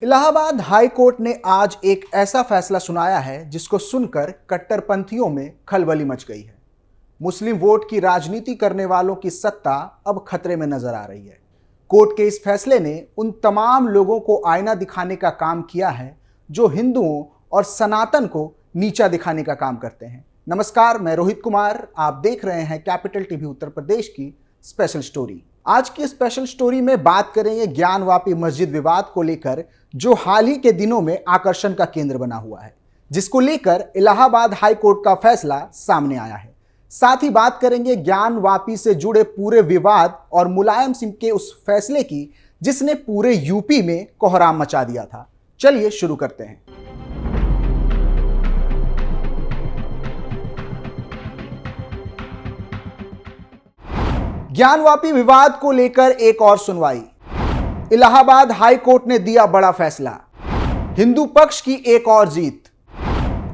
Allahabad high court ने आज एक ऐसा फैसला सुनाया है जिसको सुनकर कट्टरपंथियों में खलबली मच गई है। मुस्लिम वोट की राजनीति करने वालों की सत्ता अब खतरे में नजर आ रही है। कोर्ट के इस फैसले ने उन तमाम लोगों को आईना दिखाने का काम किया है जो हिंदुओं और सनातन को नीचा दिखाने का काम करते हैं। नमस्कार, मैं रोहित कुमार, आप देख रहे हैं कैपिटल टीवी उत्तर प्रदेश की स्पेशल स्टोरी। आज की स्पेशल स्टोरी में बात करेंगे ज्ञानवापी मस्जिद विवाद को लेकर, जो हाल ही के दिनों में आकर्षण का केंद्र बना हुआ है, जिसको लेकर इलाहाबाद हाई कोर्ट का फैसला सामने आया है। साथ ही बात करेंगे ज्ञानवापी से जुड़े पूरे विवाद और मुलायम सिंह के उस फैसले की जिसने पूरे यूपी में कोहराम मचा दिया था। चलिए शुरू करते हैं। ज्ञानवापी विवाद को लेकर एक और सुनवाई। इलाहाबाद हाई कोर्ट ने दिया बड़ा फैसला, हिंदू पक्ष की एक और जीत।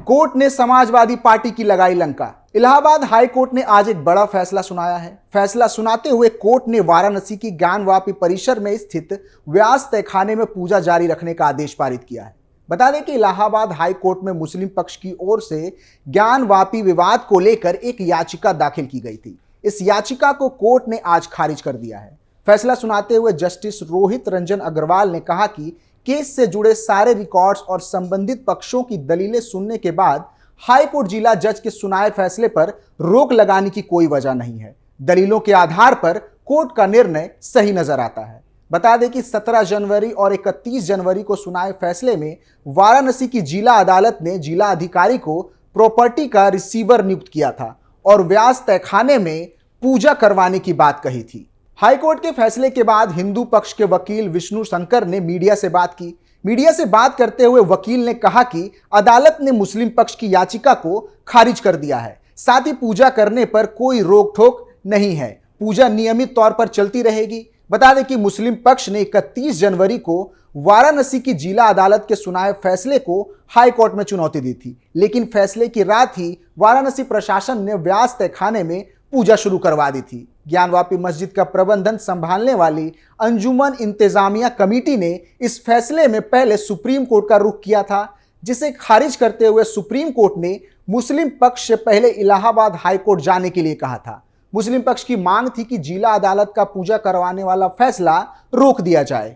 कोर्ट ने समाजवादी पार्टी की लगाई लंका। इलाहाबाद हाई कोर्ट ने आज एक बड़ा फैसला सुनाया है। फैसला सुनाते हुए कोर्ट ने वाराणसी की ज्ञानवापी परिसर में स्थित व्यास तहखाने में पूजा जारी रखने का आदेश पारित किया है। बता दें कि इलाहाबाद हाई कोर्ट में मुस्लिम पक्ष की ओर से ज्ञानवापी विवाद को लेकर एक याचिका दाखिल की गई थी। इस याचिका को कोर्ट ने आज खारिज कर दिया है। फैसला सुनाते हुए जस्टिस रोहित रंजन अग्रवाल ने कहा कि केस से जुड़े सारे रिकॉर्ड्स और संबंधित पक्षों की दलीलें सुनने के बाद हाई कोर्ट जिला जज के सुनाए फैसले पर रोक लगाने की कोई वजह नहीं है। दलीलों के आधार पर कोर्ट का निर्णय सही नजर आता है। बता दें कि 17 जनवरी और 31 जनवरी को सुनाए फैसले में वाराणसी की जिला अदालत ने जिला अधिकारी को प्रॉपर्टी का रिसीवर नियुक्त किया था और व्यास तहखाने में पूजा करवाने की बात कही थी। हाईकोर्ट के फैसले के बाद हिंदू पक्ष के वकील विष्णु शंकर ने मीडिया से बात की। मीडिया से बात करते हुए वकील ने कहा कि अदालत ने मुस्लिम पक्ष की याचिका को खारिज कर दिया है। साथ ही पूजा करने पर कोई रोक टोक नहीं है, पूजा नियमित तौर पर चलती रहेगी। बता दें कि मुस्लिम पक्ष ने 31 जनवरी को वाराणसी की जिला अदालत के सुनाए फैसले को हाई कोर्ट में चुनौती दी थी, लेकिन फैसले की रात ही वाराणसी प्रशासन ने व्यास तहखाने में पूजा शुरू करवा दी थी। ज्ञानवापी मस्जिद का प्रबंधन संभालने वाली अंजुमन इंतजामिया कमेटी ने इस फैसले में पहले सुप्रीम कोर्ट का रुख किया था, जिसे खारिज करते हुए सुप्रीम कोर्ट ने मुस्लिम पक्ष से पहले इलाहाबाद हाई कोर्ट जाने के लिए कहा था। मुस्लिम पक्ष की मांग थी कि जिला अदालत का पूजा करवाने वाला फैसला रोक दिया जाए।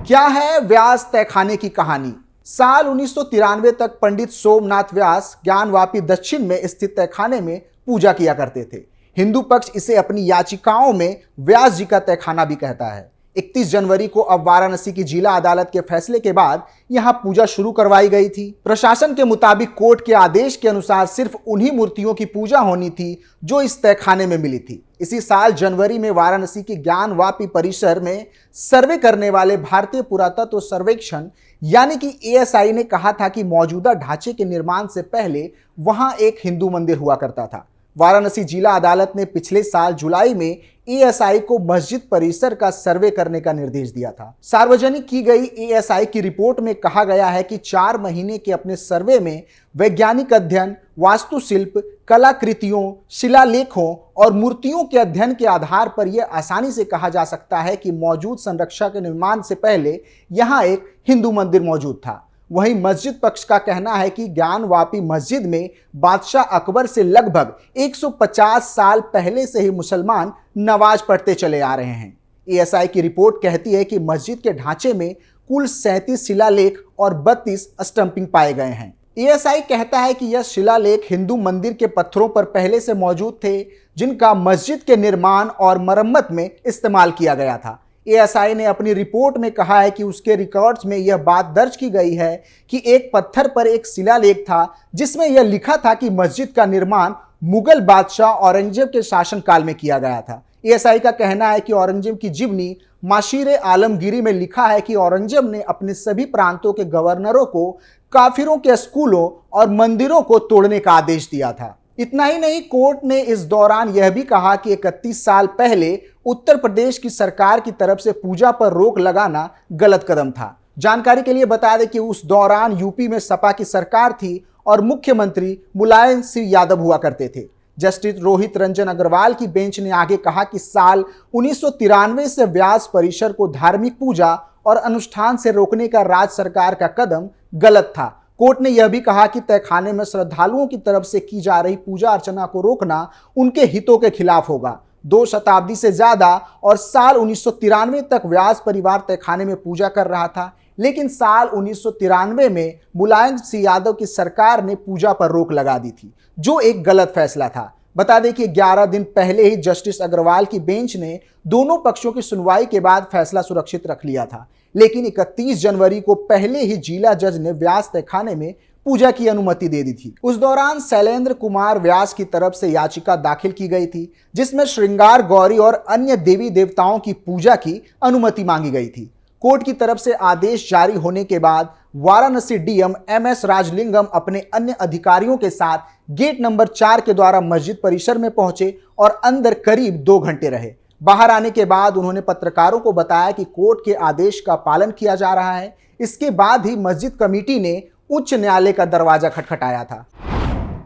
क्या है व्यास तहखाने की कहानी? साल 1993 तक पंडित सोमनाथ व्यास ज्ञानवापी दक्षिण में स्थित तहखाने में पूजा किया करते थे। हिंदू पक्ष इसे अपनी याचिकाओं में व्यास जी का तहखाना भी कहता है। 31 जनवरी को अब वाराणसी की जिला अदालत के फैसले के बाद यहां पूजा शुरू करवाई गई थी। प्रशासन के मुताबिक कोर्ट के आदेश के अनुसार सिर्फ उन्हीं मूर्तियों की पूजा होनी थी जो इस तहखाने में मिली थी। इसी साल जनवरी में वाराणसी की ज्ञानवापी परिसर में सर्वे करने वाले भारतीय पुरातत्व सर्वेक्षण यानी कि ASI ने कहा था कि मौजूदा ढांचे के निर्माण से पहले वहां एक हिंदू मंदिर हुआ करता था। वाराणसी जिला अदालत ने पिछले साल जुलाई में ASI को मस्जिद परिसर का सर्वे करने का निर्देश दिया था। सार्वजनिक की गई ASI की रिपोर्ट में कहा गया है कि 4 महीने के अपने सर्वे में वैज्ञानिक अध्ययन, वास्तुशिल्प, कलाकृतियों, शिलालेखों और मूर्तियों के अध्ययन के आधार पर यह आसानी से कहा जा सकता है कि मौजूद संरक्षण के निर्माण से पहले यहाँ एक हिंदू मंदिर मौजूद था। वहीं मस्जिद पक्ष का कहना है कि ज्ञानवापी मस्जिद में बादशाह अकबर से लगभग 150 साल पहले से ही मुसलमान नमाज पढ़ते चले आ रहे हैं। ASI की रिपोर्ट कहती है कि मस्जिद के ढांचे में कुल 37 शिलालेख और 32 स्टंपिंग पाए गए हैं। ASI कहता है कि यह शिलालेख हिंदू मंदिर के पत्थरों पर पहले से मौजूद थे, जिनका मस्जिद के निर्माण और मरम्मत में इस्तेमाल किया गया था। ASI ने अपनी रिपोर्ट में कहा है कि उसके रिकॉर्ड्स में यह बात दर्ज की गई है कि एक पत्थर पर एक शिलालेख था जिसमें यह लिखा था कि मस्जिद का निर्माण मुगल बादशाह औरंगजेब के शासनकाल में किया गया था। ASI का कहना है कि औरंगजेब की जीवनी माशीर आलमगीरी में लिखा है कि औरंगजेब ने अपने सभी प्रांतों के गवर्नरों को काफिरों के स्कूलों और मंदिरों को तोड़ने का आदेश दिया था। इतना ही नहीं, कोर्ट ने इस दौरान यह भी कहा कि 31 साल पहले उत्तर प्रदेश की सरकार की तरफ से पूजा पर रोक लगाना गलत कदम था। जानकारी के लिए बता दें कि उस दौरान यूपी में सपा की सरकार थी और मुख्यमंत्री मुलायम सिंह यादव हुआ करते थे। जस्टिस रोहित रंजन अग्रवाल की बेंच ने आगे कहा कि साल 1993 से व्यास परिसर को धार्मिक पूजा और अनुष्ठान से रोकने का राज्य सरकार का कदम गलत था। कोर्ट ने यह भी कहा कि तहखाने में श्रद्धालुओं की तरफ से की जा रही पूजा अर्चना को रोकना उनके हितों के खिलाफ होगा। 2 शताब्दी से ज्यादा और साल 1993 तक व्यास परिवार तहखाने में पूजा कर रहा था, लेकिन साल 1993 में मुलायम सिंह यादव की सरकार ने पूजा पर रोक लगा दी थी, जो एक गलत फैसला था। बता दें कि 11 दिन पहले ही जस्टिस अग्रवाल की बेंच ने दोनों पक्षों की सुनवाई के बाद फैसला सुरक्षित रख लिया था, लेकिन 31 जनवरी को पहले ही जिला जज ने व्यास तहखाने में पूजा की अनुमति दे दी थी। उस दौरान शैलेंद्र कुमार व्यास की तरफ से याचिका दाखिल की गई थी, जिसमें श्रृंगार गौरी और अन्य देवी देवताओं की पूजा की अनुमति मांगी गई थी। कोर्ट की तरफ से आदेश जारी होने के बाद वाराणसी डीएम MS राजलिंगम अपने अन्य अधिकारियों के साथ गेट नंबर 4 के द्वारा मस्जिद परिसर में पहुंचे और अंदर करीब 2 घंटे रहे। बाहर आने के बाद उन्होंने पत्रकारों को बताया कि कोर्ट के आदेश का पालन किया जा रहा है। इसके बाद ही मस्जिद कमेटी ने उच्च न्यायालय का दरवाजा खटखटाया था।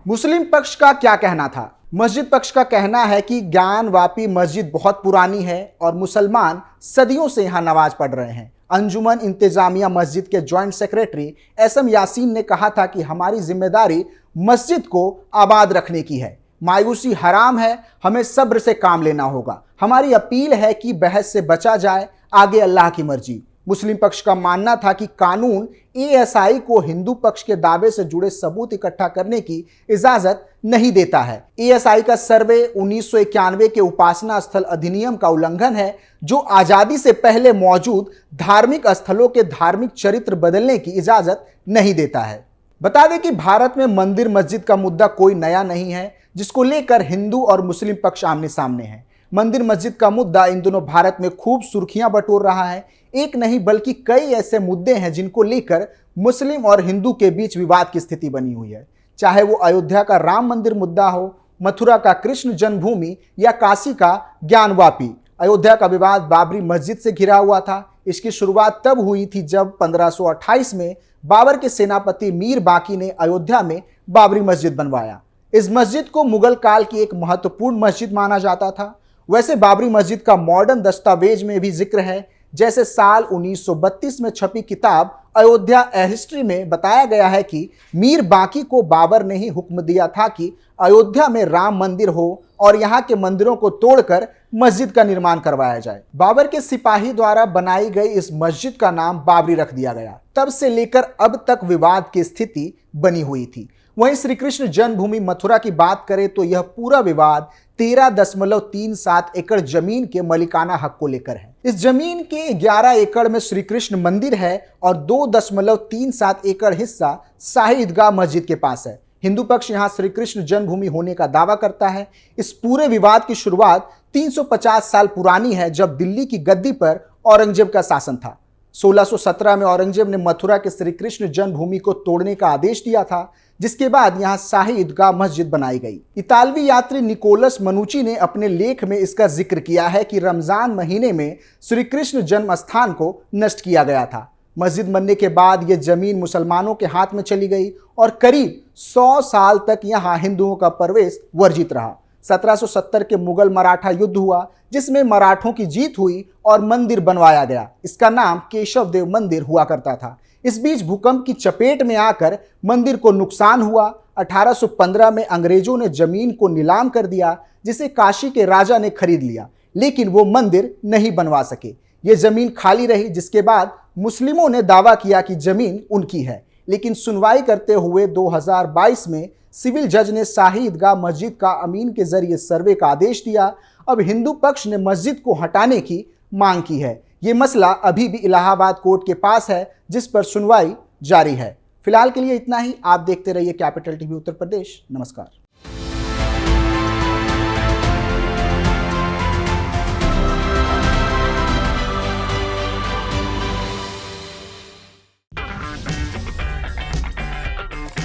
मुस्लिम पक्ष का क्या कहना था? मस्जिद पक्ष का कहना है कि ज्ञानवापी मस्जिद बहुत पुरानी है और मुसलमान सदियों से यहाँ नमाज पढ़ रहे हैं। अंजुमन इंतजामिया मस्जिद के जॉइंट सेक्रेटरी SM यासीन ने कहा था कि हमारी जिम्मेदारी मस्जिद को आबाद रखने की है। मायूसी हराम है, हमें सब्र से काम लेना होगा। हमारी अपील है कि बहस से बचा जाए, आगे अल्लाह की मर्जी। मुस्लिम पक्ष का मानना था कि कानून ASI को हिंदू पक्ष के दावे से जुड़े सबूत इकट्ठा करने की इजाजत नहीं देता है। ASI का सर्वे 1991 के उपासना स्थल अधिनियम का उल्लंघन है, जो आजादी से पहले मौजूद धार्मिक स्थलों के धार्मिक चरित्र बदलने की इजाजत नहीं देता है। बता दें कि भारत में मंदिर मस्जिद का मुद्दा कोई नया नहीं है, जिसको लेकर हिंदू और मुस्लिम पक्ष आमने सामने हैं। मंदिर मस्जिद का मुद्दा इन दोनों भारत में खूब सुर्खियां बटोर रहा है। एक नहीं बल्कि कई ऐसे मुद्दे हैं जिनको लेकर मुस्लिम और हिंदू के बीच विवाद की स्थिति बनी हुई है। चाहे वो अयोध्या का राम मंदिर मुद्दा हो, मथुरा का कृष्ण जन्मभूमि या काशी का ज्ञानवापी। अयोध्या का विवाद बाबरी मस्जिद से घिरा हुआ था। इसकी शुरुआत तब हुई थी जब 1528 में बाबर के सेनापति मीर बाकी ने अयोध्या में बाबरी मस्जिद बनवाया। इस मस्जिद को मुगल काल की एक महत्वपूर्ण मस्जिद माना जाता था। वैसे बाबरी मस्जिद का मॉडर्न दस्तावेज में भी जिक्र है, जैसे साल 1932 में छपी किताब अयोध्या ए हिस्ट्री में बताया गया है कि मीर बाकी को बाबर ने ही हुक्म दिया था कि अयोध्या में राम मंदिर हो और यहाँ के मंदिरों को तोड़कर मस्जिद का निर्माण करवाया जाए। बाबर के सिपाही द्वारा बनाई गई इस मस्जिद का नाम बाबरी रख दिया गया। तब से लेकर अब तक विवाद की स्थिति बनी हुई थी। वहीं श्री कृष्ण जन्मभूमि मथुरा की बात करें तो यह पूरा विवाद 13.37 एकड़ जमीन के मलिकाना हक को लेकर है। इस जमीन के 11 एकड़ में श्री कृष्ण मंदिर है और 2.37 एकड़ हिस्सा शाही ईदगाह मस्जिद के पास है। हिंदू पक्ष यहां श्री कृष्ण जन्मभूमि होने का दावा करता है। इस पूरे विवाद की शुरुआत 350 साल पुरानी है, जब दिल्ली की गद्दी पर औरंगजेब का शासन था। 1617 में औरंगजेब ने मथुरा के श्री कृष्ण जन्मभूमि को तोड़ने का आदेश दिया था, जिसके बाद यहां शाही ईदगाह मस्जिद बनाई गई। इतालवी यात्री निकोलस मनुची ने अपने लेख में इसका जिक्र किया है कि रमजान महीने में श्री कृष्ण जन्म स्थान को नष्ट किया गया था। मस्जिद बनने के बाद यह जमीन मुसलमानों के हाथ में चली गई और करीब 100 साल तक यहां हिंदुओं का प्रवेश वर्जित रहा। 1770 के मुगल मराठा युद्ध हुआ, जिसमें मराठों की जीत हुई और मंदिर बनवाया गया। इसका नाम केशव देव मंदिर हुआ करता था। इस बीच भूकंप की चपेट में आकर मंदिर को नुकसान हुआ। 1815 में अंग्रेजों ने जमीन को नीलाम कर दिया, जिसे काशी के राजा ने खरीद लिया, लेकिन वो मंदिर नहीं बनवा सके। ये जमीन खाली रही, जिसके बाद मुस्लिमों ने दावा किया कि जमीन उनकी है, लेकिन सुनवाई करते हुए 2022 में सिविल जज ने शाही ईदगाह मस्जिद का अमीन के जरिए सर्वे का आदेश दिया। अब हिंदू पक्ष ने मस्जिद को हटाने की मांग की है। ये मसला अभी भी इलाहाबाद कोर्ट के पास है, जिस पर सुनवाई जारी है। फिलहाल के लिए इतना ही। आप देखते रहिए कैपिटल टीवी उत्तर प्रदेश। नमस्कार।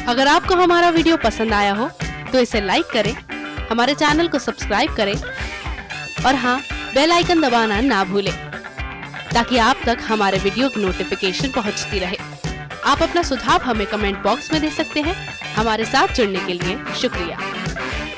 अगर आपको हमारा वीडियो पसंद आया हो तो इसे लाइक करें, हमारे चैनल को सब्सक्राइब करें और हाँ, बेल आइकन दबाना ना भूलें, ताकि आप तक हमारे वीडियो की नोटिफिकेशन पहुंचती रहे। आप अपना सुझाव हमें कमेंट बॉक्स में दे सकते हैं। हमारे साथ जुड़ने के लिए शुक्रिया।